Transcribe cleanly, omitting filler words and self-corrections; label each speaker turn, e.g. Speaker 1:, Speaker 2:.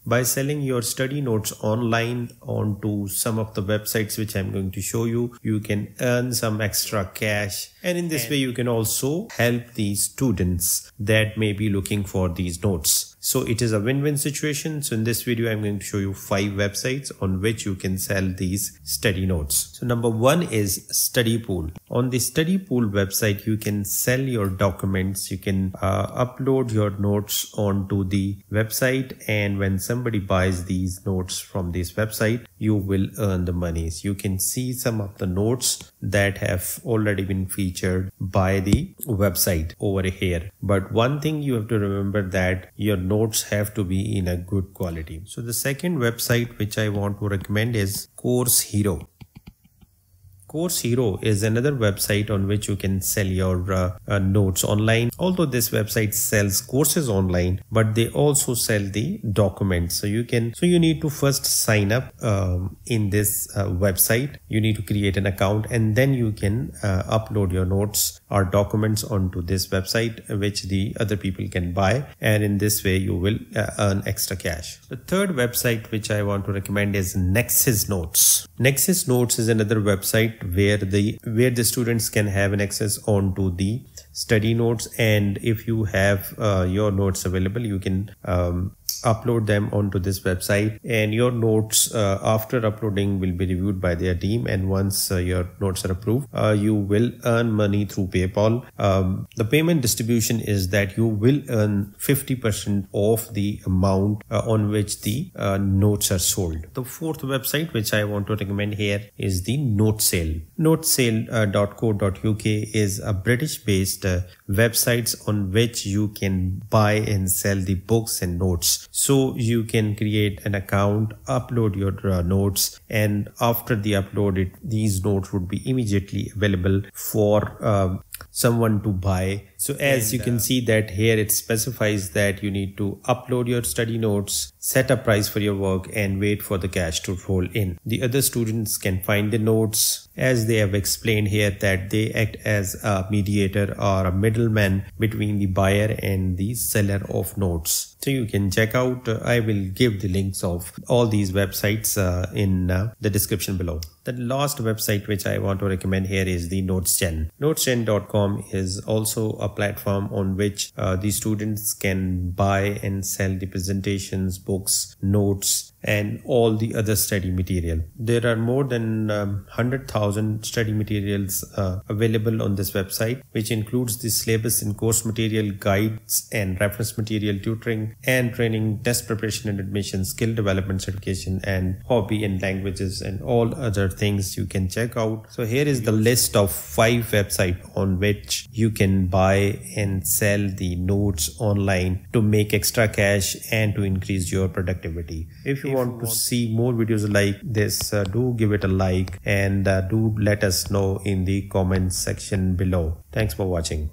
Speaker 1: by selling your study notes online onto some of the websites which I'm going to show you, you can earn some extra cash, and in this way you can also help the students that may be looking for these notes. So it is a win-win situation. So in this video, I'm going to show you 5 websites on which you can sell these study notes. So number 1 is Studypool. On the Studypool website, you can sell your documents. You can upload your notes onto the website, and when somebody buys these notes from this website, you will earn the monies. You can see some of the notes that have already been featured by the website over here. But one thing you have to remember, that your notes have to be in a good quality. So the second website which I want to recommend is Course Hero. Course Hero is another website on which you can sell your notes online. Although this website sells courses online, but they also sell the documents. So you need to first sign up in this website. You need to create an account, and then you can upload your notes or documents onto this website, which the other people can buy, and in this way you will earn extra cash. The third website which I want to recommend is Nexus Notes. Nexus Notes is another website where the students can have an access onto the study notes, and if you have your notes available, you can upload them onto this website, and your notes after uploading will be reviewed by their team, and once your notes are approved, you will earn money through PayPal. The payment distribution is that you will earn 50% of the amount on which the notes are sold. The fourth website which I want to recommend here is the Notesale. Notesale.co.uk is a British based websites on which you can buy and sell the books and notes. So you can create an account, upload your notes, and after the upload, these notes would be immediately available for someone to buy. So as you can see that here it specifies that you need to upload your study notes, set a price for your work, and wait for the cash to roll in. The other students can find the notes, as they have explained here, that they act as a mediator or a middleman between the buyer and the seller of notes. So you can check out, I will give the links of all these websites in the description below. The last website which I want to recommend here is the NotesGen. NotesGen.com is also a platform on which the students can buy and sell the presentations, books, notes, and all the other study material. There are more than 100,000 study materials available on this website, which includes the syllabus and course material, guides and reference material, tutoring and training, test preparation and admission, skill development, certification, and hobby and languages, and all other things you can check out. So here is the list of 5 websites on which you can buy and sell the notes online to make extra cash and to increase your productivity. If you want to see more videos like this, do give it a like, and do let us know in the comments section below. Thanks for watching.